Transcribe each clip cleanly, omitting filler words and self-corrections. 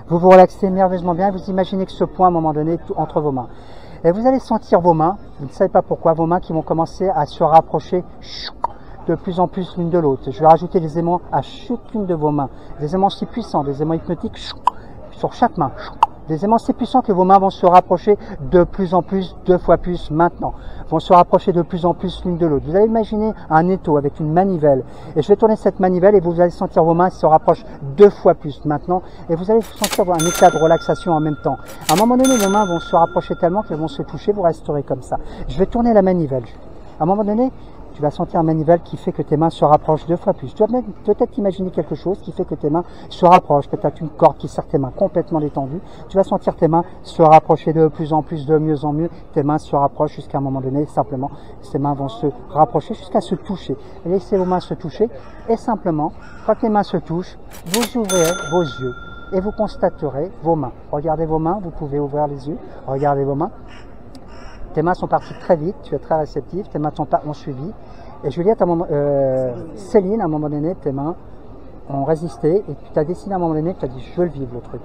Vous vous relaxez merveilleusement bien, vous imaginez que ce point à un moment donné est entre vos mains. Et vous allez sentir vos mains, vous ne savez pas pourquoi, vos mains qui vont commencer à se rapprocher de plus en plus l'une de l'autre. Je vais rajouter des aimants à chacune de vos mains, des aimants si puissants, des aimants hypnotiques sur chaque main. Des aimants si puissants que vos mains vont se rapprocher de plus en plus, 2 fois plus maintenant. Vont se rapprocher de plus en plus l'une de l'autre. Vous allez imaginer un étau avec une manivelle. Et je vais tourner cette manivelle et vous allez sentir vos mains se rapprochent 2 fois plus maintenant. Et vous allez sentir un état de relaxation en même temps. À un moment donné, vos mains vont se rapprocher tellement qu'elles vont se toucher. Vous resterez comme ça. Je vais tourner la manivelle. À un moment donné, tu vas sentir un manivelle qui fait que tes mains se rapprochent 2 fois plus. Tu vas peut-être imaginer quelque chose qui fait que tes mains se rapprochent. Peut-être une corde qui serre tes mains complètement détendues. Tu vas sentir tes mains se rapprocher de plus en plus, de mieux en mieux. Tes mains se rapprochent jusqu'à un moment donné, simplement, ces mains vont se rapprocher jusqu'à se toucher. Et laissez vos mains se toucher. Et simplement, quand les mains se touchent, vous ouvrez vos yeux et vous constaterez vos mains. Regardez vos mains, vous pouvez ouvrir les yeux. Regardez vos mains. Tes mains sont parties très vite, tu es très réceptif, tes mains ont suivi. Et Juliette, Céline, à un moment donné, tes mains ont résisté et tu as décidé à un moment donné, tu as dit je veux le vivre le truc.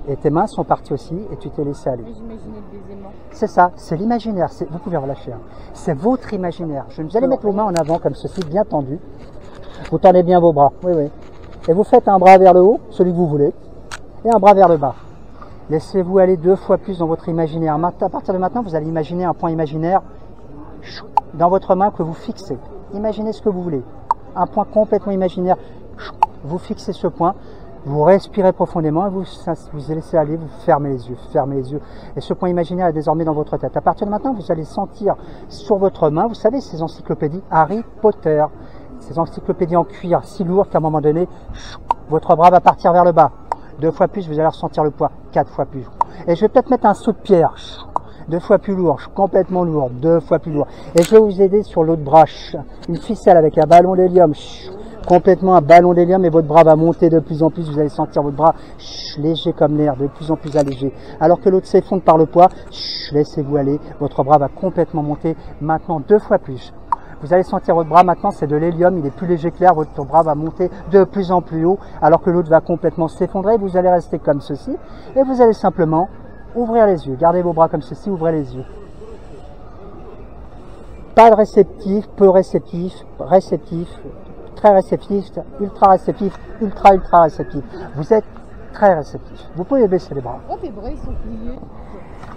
Et tes mains sont parties aussi et tu t'es laissé aller. J'imaginais des aimants. C'est ça, c'est l'imaginaire, vous pouvez relâcher. Hein. C'est votre imaginaire. Vous allez mettre vos mains en avant comme ceci, bien tendues. Vous tendez bien vos bras, oui, oui. Et vous faites un bras vers le haut, celui que vous voulez, et un bras vers le bas. Laissez-vous aller 2 fois plus dans votre imaginaire. À partir de maintenant, vous allez imaginer un point imaginaire dans votre main que vous fixez. Imaginez ce que vous voulez. Un point complètement imaginaire. Vous fixez ce point, vous respirez profondément et vous laissez aller, vous fermez les yeux, fermez les yeux. Et ce point imaginaire est désormais dans votre tête. À partir de maintenant, vous allez sentir sur votre main, vous savez, ces encyclopédies Harry Potter, ces encyclopédies en cuir si lourdes qu'à un moment donné, votre bras va partir vers le bas. 2 fois plus, vous allez ressentir le poids, 4 fois plus. Et je vais peut-être mettre un saut de pierre, 2 fois plus lourd, complètement lourd, 2 fois plus lourd. Et je vais vous aider sur l'autre bras, une ficelle avec un ballon d'hélium, complètement un ballon d'hélium et votre bras va monter de plus en plus, vous allez sentir votre bras léger comme l'air, de plus en plus allégé. Alors que l'autre s'effondre par le poids, laissez-vous aller, votre bras va complètement monter, maintenant 2 fois plus. Vous allez sentir votre bras maintenant, c'est de l'hélium, il est plus léger que l'air, votre bras va monter de plus en plus haut, alors que l'autre va complètement s'effondrer, vous allez rester comme ceci, et vous allez simplement ouvrir les yeux. Gardez vos bras comme ceci, ouvrez les yeux. Pas de réceptif, peu réceptif, réceptif, très réceptif, ultra réceptif, ultra ultra réceptif. Vous êtes très réceptif. Vous pouvez baisser les bras. Oh, tes bras, ils sont pliés.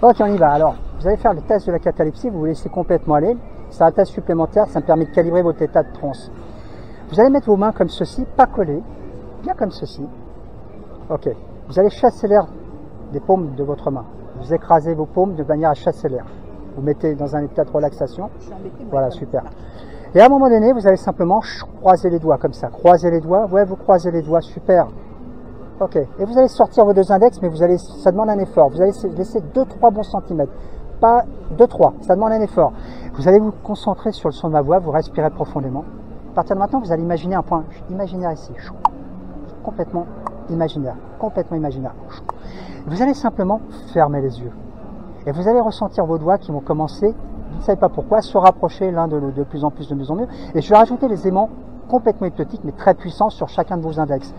Ok, on y va. Alors, vous allez faire le test de la catalepsie, vous vous laissez complètement aller. C'est un test supplémentaire, ça me permet de calibrer votre état de transe. Vous allez mettre vos mains comme ceci, pas collées, bien comme ceci. Ok. Vous allez chasser l'air des paumes de votre main. Vous écrasez vos paumes de manière à chasser l'air. Vous mettez dans un état de relaxation. Voilà, super. Et à un moment donné, vous allez simplement croiser les doigts comme ça. Croisez les doigts. Ouais, vous croisez les doigts, super. Ok. Et vous allez sortir vos 2 index, mais vous allez, ça demande un effort. Vous allez laisser 2-3 bons centimètres. Pas 2-3, ça demande un effort. Vous allez vous concentrer sur le son de ma voix, vous respirez profondément. À partir de maintenant, vous allez imaginer un point imaginaire ici. Complètement imaginaire. Complètement imaginaire. Vous allez simplement fermer les yeux. Et vous allez ressentir vos doigts qui vont commencer, vous ne savez pas pourquoi, à se rapprocher l'un de plus en plus, de mieux en mieux. Et je vais rajouter les aimants complètement hypnotiques, mais très puissants sur chacun de vos index.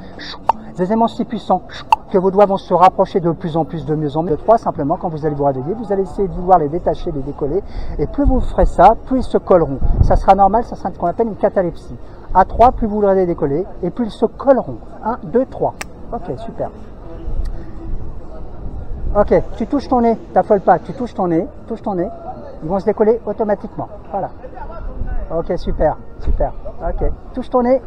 Des aimants si puissants que vos doigts vont se rapprocher de plus en plus, de mieux en mieux. 3, simplement, quand vous allez vous réveiller, vous allez essayer de vouloir les détacher, les décoller. Et plus vous ferez ça, plus ils se colleront. Ça sera normal, ça sera ce qu'on appelle une catalepsie. À 3, plus vous les décoller, et plus ils se colleront. 1, 2, 3. Ok, super. Ok, tu touches ton nez, t'affole pas, tu touches ton nez, ils vont se décoller automatiquement. Voilà. Ok, super, super. Ok, touche ton nez.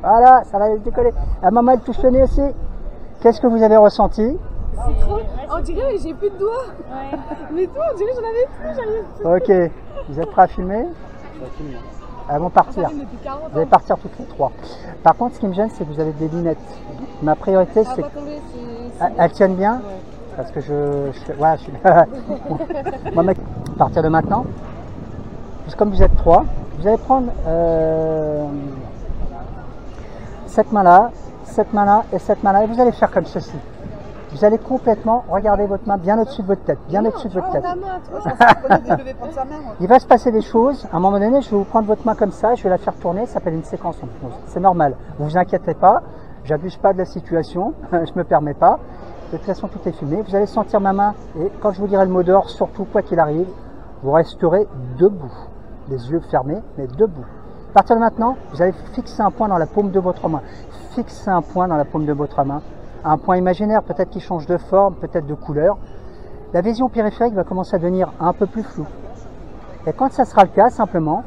Voilà, ça va se décoller. La maman, elle touche le nez aussi. Qu'est-ce que vous avez ressenti? C'est trop. On dirait que j'ai plus de doigts. Ouais. Mais toi, on dirait que j'en avais plus. Ok, vous êtes prêts à filmer? Elles vont partir. Vous allez partir toutes les 3. Par contre, ce qui me gêne, c'est que vous avez des lunettes. Ma priorité, c'est que. Elles tiennent bien? Ouais. Parce que ouais, je suis. Moi, mec, à partir de maintenant, comme vous êtes 3, vous allez prendre cette main-là et cette main-là, et vous allez faire comme ceci. Vous allez complètement regarder votre main bien au-dessus de votre tête, bien au-dessus de votre tête. Il va se passer des choses. À un moment donné, je vais vous prendre votre main comme ça, je vais la faire tourner, ça s'appelle une séquence en hypnose. C'est normal, vous vous inquiétez pas, j'abuse pas de la situation, je me permets pas. De toute façon, tout est filmé. Vous allez sentir ma main et quand je vous dirai le mot d'ordre, surtout quoi qu'il arrive, vous resterez debout. Les yeux fermés, mais debout. À partir de maintenant, vous allez fixer un point dans la paume de votre main. Fixez un point dans la paume de votre main. Un point imaginaire, peut-être qui change de forme, peut-être de couleur. La vision périphérique va commencer à devenir un peu plus floue. Et quand ça sera le cas, simplement,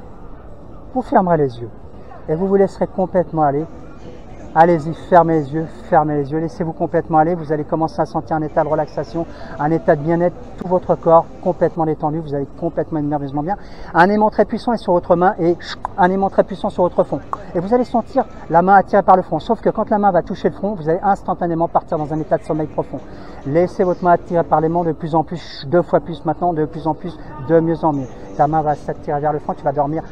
vous fermerez les yeux. Et vous vous laisserez complètement aller. Allez-y, fermez les yeux, laissez-vous complètement aller. Vous allez commencer à sentir un état de relaxation, un état de bien-être, tout votre corps complètement détendu. Vous allez complètement être merveilleusement bien. Un aimant très puissant est sur votre main et un aimant très puissant sur votre front. Et vous allez sentir la main attirée par le front. Sauf que quand la main va toucher le front, vous allez instantanément partir dans un état de sommeil profond. Laissez votre main attirer par l'aimant de plus en plus, 2 fois plus maintenant, de plus en plus, de mieux en mieux. Ta main va s'attirer vers le front, tu vas dormir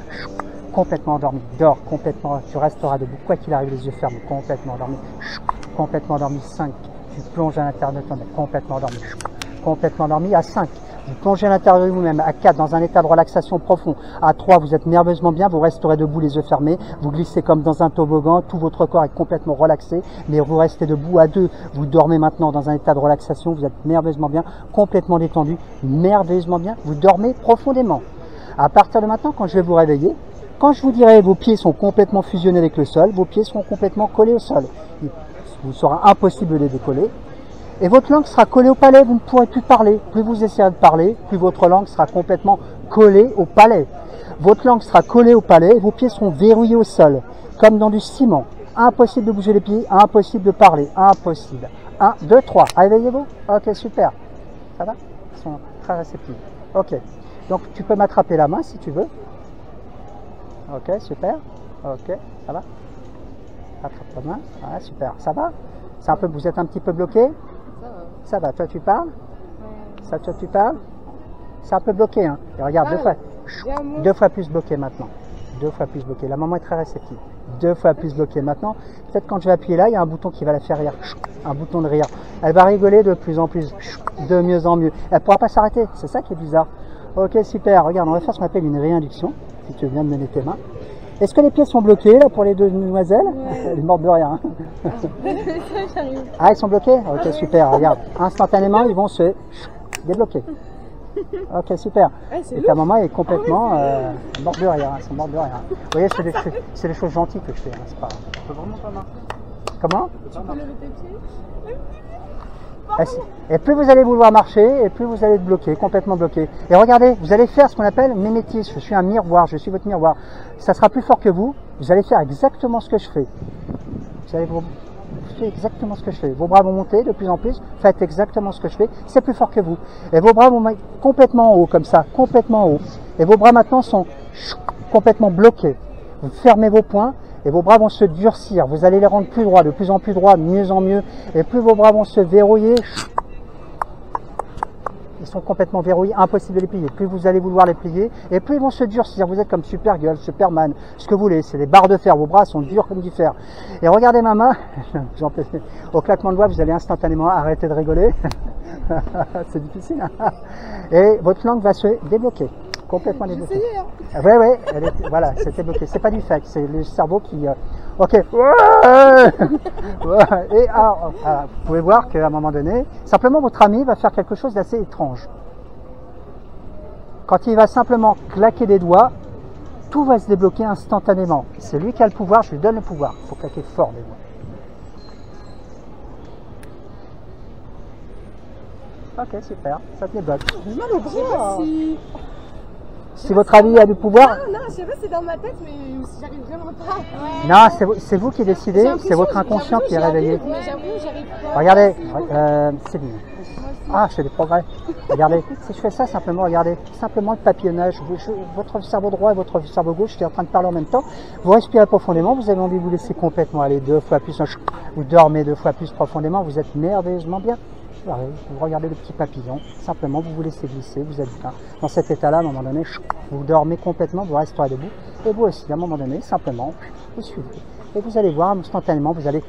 complètement endormi. Dors complètement, tu resteras debout, quoi qu'il arrive, les yeux fermés, complètement endormi. Complètement endormi, 5. Tu plonges à l'intérieur de toi-même, complètement endormi. Complètement endormi, à 5. Vous plongez à l'intérieur de vous-même, à 4, dans un état de relaxation profond. À 3, vous êtes merveilleusement bien, vous resterez debout, les yeux fermés. Vous glissez comme dans un toboggan, tout votre corps est complètement relaxé, mais vous restez debout. À 2, vous dormez maintenant dans un état de relaxation, vous êtes merveilleusement bien, complètement détendu, merveilleusement bien, vous dormez profondément. À partir de maintenant, quand je vais vous réveiller, quand je vous dirai vos pieds sont complètement fusionnés avec le sol, vos pieds seront complètement collés au sol. Il vous sera impossible de les décoller. Et votre langue sera collée au palais, vous ne pourrez plus parler. Plus vous essayerez de parler, plus votre langue sera complètement collée au palais. Votre langue sera collée au palais et vos pieds seront verrouillés au sol, comme dans du ciment. Impossible de bouger les pieds, impossible de parler, impossible. 1, 2, 3. Réveillez-vous. Ok, super. Ça va? Ils sont très réceptifs. Ok. Donc tu peux m'attraper la main si tu veux. Ok, super. Ok, ça va? Attrape ta main. Ouais, super. Ça va? C'est un peu, vous êtes un petit peu bloqué? Ça va. Ça va. Toi, tu parles? Ouais. Ça, toi, tu parles? C'est un peu bloqué, hein? Et regarde, deux fois plus bloqué maintenant. 2 fois plus bloqué. La maman est très réceptive. 2 fois plus bloqué maintenant. Peut-être quand je vais appuyer là, il y a un bouton qui va la faire rire. Un bouton de rire. Elle va rigoler de plus en plus. De mieux en mieux. Elle ne pourra pas s'arrêter. C'est ça qui est bizarre. Ok, super. Regarde, on va faire ce qu'on appelle une réinduction. Si tu viens de donner tes mains. Est-ce que les pieds sont bloqués là pour les 2 demoiselles? Ouais. Elles ne mordent de rien. Ah, ils sont bloqués? Ok, super. Regarde, instantanément, ils vont se débloquer. Ok, super. Ouais, et ta maman est complètement morte de rien. Ils sont morts de rien. Vous voyez, c'est des choses gentilles que je fais. Hein, c'est pas. Tu peux vraiment pas marcher. Comment? Tu peux lever tes pieds? Et plus vous allez vouloir marcher, et plus vous allez être bloqué, complètement bloqué. Et regardez, vous allez faire ce qu'on appelle mimétisme. Je suis un miroir, je suis votre miroir. Ça sera plus fort que vous. Vous allez faire exactement ce que je fais. Vous allez faire exactement ce que je fais. Vos bras vont monter de plus en plus. Faites exactement ce que je fais. C'est plus fort que vous. Et vos bras vont mettre complètement en haut, comme ça, complètement en haut. Et vos bras maintenant sont complètement bloqués. Vous fermez vos poings. Et vos bras vont se durcir, vous allez les rendre plus droits, de plus en plus droits, de mieux en mieux. Et plus vos bras vont se verrouiller, ils sont complètement verrouillés, impossible de les plier. Plus vous allez vouloir les plier, et plus ils vont se durcir. Vous êtes comme Supergirl, Superman, ce que vous voulez. C'est des barres de fer, vos bras sont durs comme du fer. Et regardez ma main, au claquement de doigts, vous allez instantanément arrêter de rigoler. C'est difficile. Hein. Et votre langue va se débloquer. Complètement débloqué. Hein. Ouais, voilà, c'était bloqué. C'est pas du fait, c'est le cerveau qui. Ok. Et alors, vous pouvez voir qu'à un moment donné, simplement votre ami va faire quelque chose d'assez étrange. Quand il va simplement claquer des doigts, tout va se débloquer instantanément. C'est lui qui a le pouvoir, je lui donne le pouvoir. Il faut claquer fort des doigts. Ok, super, ça te débloque. J'ai mal au bras. Si votre ami a du pouvoir... Non, je sais pas, c'est dans ma tête, mais j'arrive vraiment pas. Ouais. Non, c'est vous qui décidez, c'est votre inconscient qui est réveillé. Mais j'avoue, j'arrive pas. Regardez, c'est bien. Ah, je fais des progrès. Regardez, si je fais ça simplement, regardez, simplement le papillonnage. Votre cerveau droit et votre cerveau gauche, je suis en train de parler en même temps. Vous respirez profondément, vous avez envie de vous laisser complètement aller 2 fois plus. Vous dormez 2 fois plus profondément, vous êtes merveilleusement bien. Vous regardez le petit papillon, simplement vous vous laissez glisser, vous êtes bien. Dans cet état-là, à un moment donné, vous dormez complètement, vous resterez debout. Et vous aussi, à un moment donné, simplement, vous suivez. Et vous allez voir, instantanément, vous allez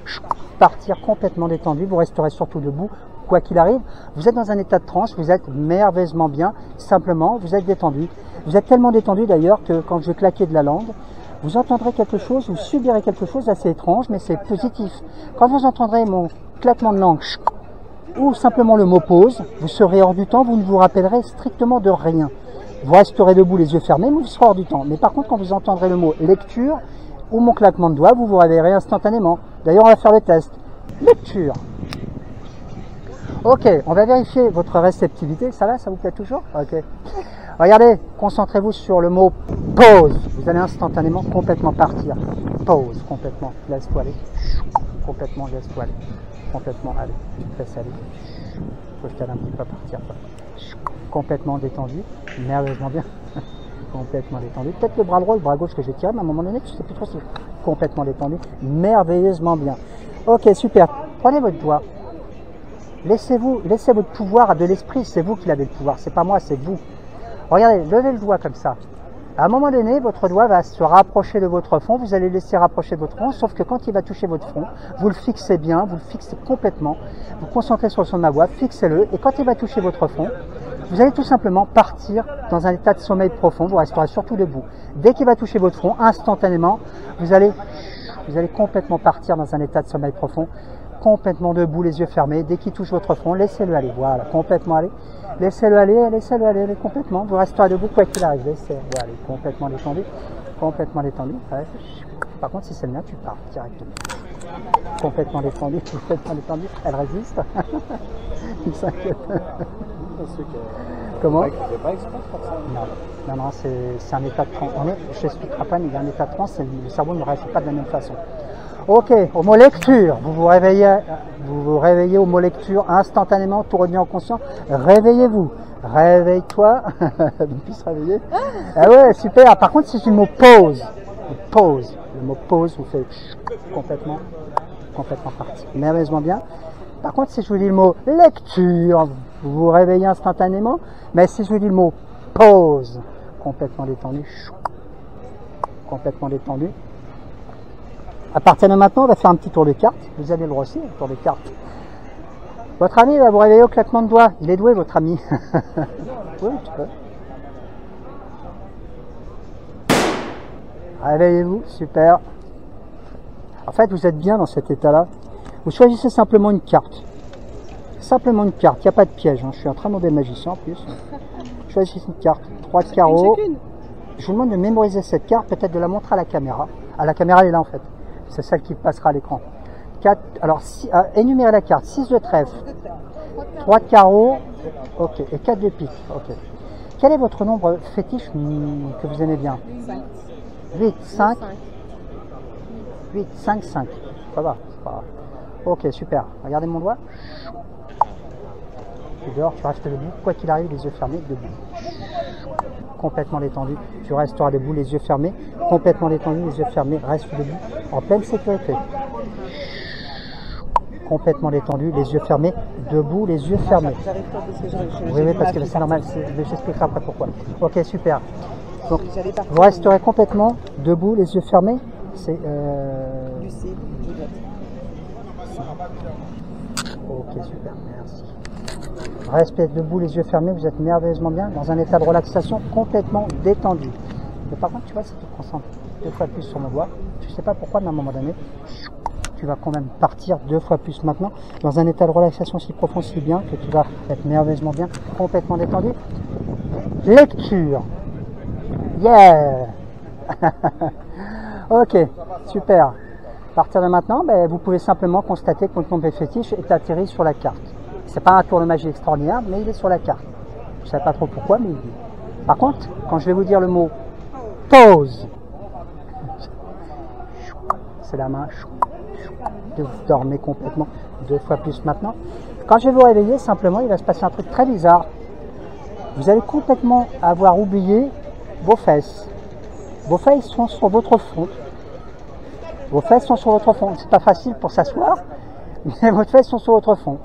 partir complètement détendu, vous resterez surtout debout, quoi qu'il arrive. Vous êtes dans un état de transe, vous êtes merveilleusement bien, simplement, vous êtes détendu. Vous êtes tellement détendu d'ailleurs que quand je vais claquer de la langue, vous entendrez quelque chose, vous subirez quelque chose d'assez étrange, mais c'est positif. Quand vous entendrez mon claquement de langue, ou simplement le mot pause, vous serez hors du temps, vous ne vous rappellerez strictement de rien. Vous resterez debout les yeux fermés, mais vous serez hors du temps. Mais par contre, quand vous entendrez le mot lecture ou mon claquement de doigts, vous vous réveillerez instantanément. D'ailleurs, on va faire le test. Lecture. Ok, on va vérifier votre réceptivité. Ça va, ça vous plaît toujours? Ok. Regardez, concentrez-vous sur le mot pause. Vous allez instantanément complètement partir. Pause, complètement. Laisse-toi aller. Complètement, laisse-toi aller. Complètement, allez. Tu te laisses aller. Faut que je t'aide un petit peu à partir. Complètement détendu. Merveilleusement bien. Complètement détendu. Peut-être le bras droit ou le bras gauche que je vais tirer, mais à un moment donné, tu sais plus trop si complètement détendu. Merveilleusement bien. Ok, super. Prenez votre doigt. Laissez votre pouvoir à de l'esprit. C'est vous qui avez le pouvoir. C'est pas moi, c'est vous. Regardez, levez le doigt comme ça. À un moment donné, votre doigt va se rapprocher de votre front. Vous allez laisser rapprocher votre front, sauf que quand il va toucher votre front, vous le fixez bien, vous le fixez complètement. Vous concentrez sur le son de ma voix, fixez-le. Et quand il va toucher votre front, vous allez tout simplement partir dans un état de sommeil profond. Vous resterez surtout debout. Dès qu'il va toucher votre front, instantanément, vous allez complètement partir dans un état de sommeil profond. Complètement debout, les yeux fermés. Dès qu'il touche votre front, laissez-le aller. Voilà, complètement aller. Laissez-le aller complètement. Vous resterez debout quoi qu'il arrive. Laissez-le aller, complètement détendu. Complètement détendu. Ouais. Par contre, si c'est le mien, tu pars directement. Complètement détendu, complètement détendu. Elle résiste. Il s'inquiète. Comment? Non, c'est un état de transe. Je n'expliquerai pas, mais il y a un état de transe, le cerveau ne réagit pas de la même façon. Ok, au mot lecture, vous vous réveillez au mot lecture instantanément, tout revient en conscience. Réveillez-vous, réveille-toi, donc plus se réveiller. Ah ouais, super. Par contre, si je dis le mot pause, le mot pause vous fait complètement parti. Merveilleusement bien. Par contre, si je vous dis le mot lecture, vous vous réveillez instantanément. Mais si je vous dis le mot pause, complètement détendu, complètement détendu. À partir de maintenant, on va faire un petit tour de carte. Vous allez le aussi, un tour de carte. Votre ami va vous réveiller au claquement de doigts. Il est doué, votre ami. Oui, tu peux. Réveillez-vous, super. En fait, vous êtes bien dans cet état-là. Vous choisissez simplement une carte. Simplement une carte, il n'y a pas de piège. Hein. Je suis un très mauvais magicien en plus. Choisissez une carte. 3 de carreau. Je vous demande de mémoriser cette carte, peut-être de la montrer à la caméra. Ah, la caméra, elle est là en fait. C'est celle qui passera à l'écran. Alors, énumérez la carte. 6 de trèfle, 3 de carreau, ok, et 4 de pique. Ok. Quel est votre nombre fétiche que vous aimez bien? 5. 8, 5. 8, 5, 5. Ça va, c'est pas grave. Ok, super. Regardez mon doigt. Tu dors, tu restes debout. Quoi qu'il arrive, les yeux fermés, debout. Complètement détendu. Tu resteras debout, les yeux fermés. Complètement détendu, les yeux fermés. Reste debout, en pleine sécurité. Complètement détendu, les yeux fermés. Debout, les yeux fermés. Oui, parce que c'est normal. J'expliquerai après pourquoi. Ok, super. Donc, vous resterez complètement debout, les yeux fermés. C'est ok, super, merci. Restez debout, les yeux fermés, vous êtes merveilleusement bien, dans un état de relaxation complètement détendu. Mais par contre, tu vois, si tu te concentres 2 fois plus sur mon doigt, je ne sais pas pourquoi, mais à un moment donné, tu vas quand même partir 2 fois plus maintenant, dans un état de relaxation si profond, si bien, que tu vas être merveilleusement bien, complètement détendu. Lecture. Yeah. Ok, super. À partir de maintenant, vous pouvez simplement constater que votre nombre fétiche est atterri sur la carte. C'est pas un tour de magie extraordinaire, mais il est sur la carte. Je ne sais pas trop pourquoi, mais il est. Par contre, quand je vais vous dire le mot pause, c'est la main. Vous dormez complètement 2 fois plus maintenant. Quand je vais vous réveiller, simplement, il va se passer un truc très bizarre. Vous allez complètement avoir oublié vos fesses. Vos fesses sont sur votre front. Vos fesses sont sur votre front. C'est pas facile pour s'asseoir, mais vos fesses sont sur votre front.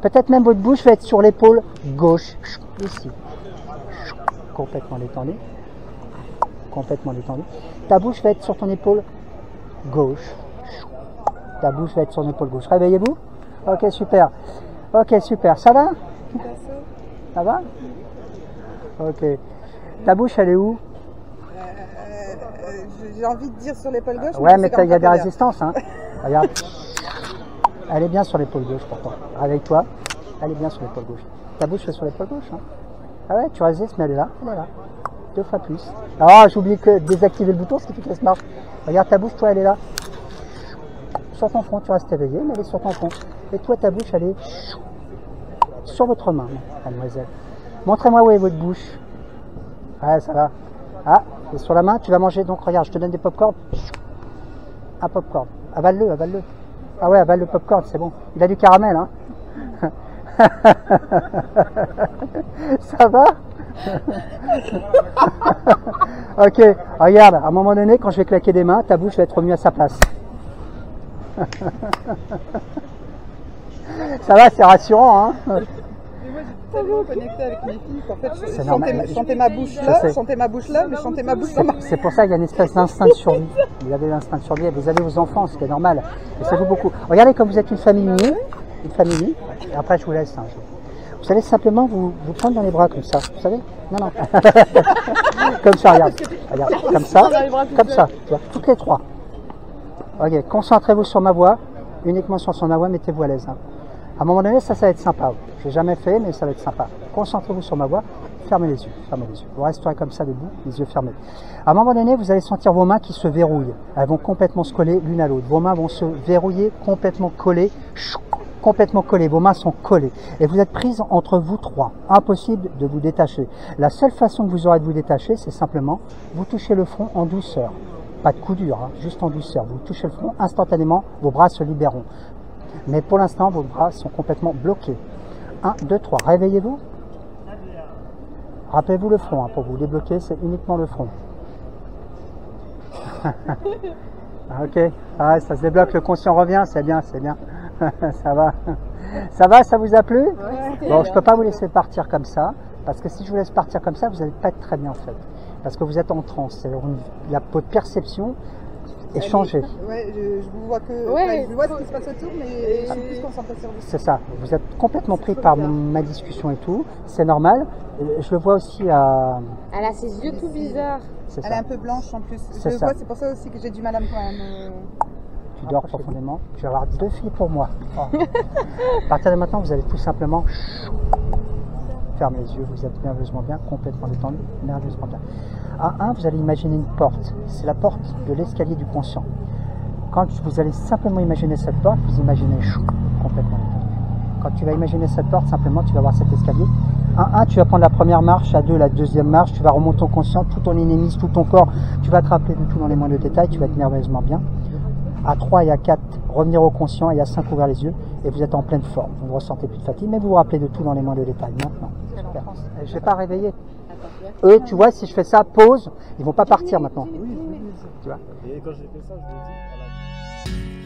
Peut-être même votre bouche va être sur l'épaule gauche, ici. Complètement détendue. Complètement détendue. Ta bouche va être sur ton épaule gauche. Ta bouche va être sur ton épaule gauche. Réveillez-vous. Ok, super. Ok, super. Ça va? Ça va? Ok. Ta bouche, elle est où? J'ai envie de dire sur l'épaule gauche. Ouais, mais il y a des résistances. Hein. Regarde. Elle est bien sur l'épaule gauche pourtant. Réveille-toi. Elle est bien sur l'épaule gauche. Ta bouche est sur l'épaule gauche. Hein. Ah ouais, tu résistes, mais elle est là. 2 fois plus. Ah, j'ai oublié de désactiver le bouton, ce qui fait qu'elle se marche. Regarde ta bouche, toi, elle est là. Sur ton front, tu restes éveillé, mais elle est sur ton front. Et toi, ta bouche, elle est sur votre main, mademoiselle. Montrez-moi où est votre bouche. Ouais, ça va. Ah, et sur la main, tu vas manger. Donc, regarde, je te donne des pop-corn. Un pop-corn. Avale-le, avale-le. Ah ouais, avale le pop-corn, c'est bon. Il a du caramel, hein. Ça va? Ok, regarde, à un moment donné, quand je vais claquer des mains, ta bouche va être remise à sa place. Ça va, c'est rassurant, hein. Mais moi, j'ai tellement connecté avec mes filles qu'en fait, je normal. chantais ma bouche là, mais chantais ma bouche dans ma... C'est pour ça qu'il y a une espèce d'instinct de survie. Vous avez l'instinct de survie, vous avez vos enfants, ce qui est normal. Et ça joue beaucoup. Regardez, comme vous êtes une famille unie, et après je vous laisse. Hein, vous allez simplement vous prendre dans les bras comme ça, vous savez? Non, non. Comme ça, regarde. Regarde, comme ça, tu vois, toutes les 3. Ok, concentrez-vous sur ma voix, uniquement sur ma voix, mettez-vous à l'aise. Hein. À un moment donné, ça va être sympa. Je l'ai jamais fait, mais ça va être sympa. Concentrez-vous sur ma voix, fermez les yeux, fermez les yeux. Vous resterez comme ça debout, les yeux fermés. À un moment donné, vous allez sentir vos mains qui se verrouillent. Elles vont complètement se coller l'une à l'autre. Vos mains vont se verrouiller, complètement collées, complètement collées. Vos mains sont collées. Et vous êtes prises entre vous 3. Impossible de vous détacher. La seule façon que vous aurez de vous détacher, c'est simplement vous toucher le front en douceur. Pas de coup dur, hein, juste en douceur. Vous touchez le front, instantanément, vos bras se libéreront. Mais pour l'instant, vos bras sont complètement bloqués. 1, 2, 3. Réveillez-vous. Rappelez-vous le front. Hein, pour vous débloquer, c'est uniquement le front. Ok. Ah, ça se débloque, le conscient revient. C'est bien, c'est bien. Ça va. Ça va, ça vous a plu? Bon, je ne peux pas vous laisser partir comme ça. Parce que si je vous laisse partir comme ça, vous n'allez pas être très bien en fait. Parce que vous êtes en transe. Votre perception est changée. Ouais, je vous vois que... Ouais, je vois ce qui se passe autour, mais je suis plus concentrée sur vous. C'est ça. Vous êtes complètement pris par ma discussion et tout. C'est normal. Je le vois aussi à... Elle a ses yeux tout bizarres. Elle est un peu blanche en plus. Je le vois, c'est pour ça aussi que j'ai du mal à me... Tu dors profondément. Je vais avoir 2 filles pour moi. Oh. À partir de maintenant, vous allez tout simplement... Fermez les yeux, vous êtes nerveusement bien, complètement détendu, nerveusement bien. À 1, vous allez imaginer une porte. C'est la porte de l'escalier du conscient. Quand vous allez simplement imaginer cette porte, vous imaginez complètement détendu. Quand tu vas imaginer cette porte, simplement, tu vas voir cet escalier. À 1, tu vas prendre la première marche, à 2, la deuxième marche, tu vas remonter ton conscient, tout ton énémise, tout ton corps, tu vas te rappeler de tout dans les moindres détails, tu vas être nerveusement bien. À 3 et à 4, revenir au conscient, et à 5, ouvrir les yeux, et vous êtes en pleine forme. Vous ne ressentez plus de fatigue, mais vous vous rappelez de tout dans les moindres détails. Maintenant, super. Je ne vais pas réveiller. Eux, tu vois, si je fais ça, pause, ils ne vont pas partir maintenant. Tu vois. Et quand j'ai fait ça, je me dis...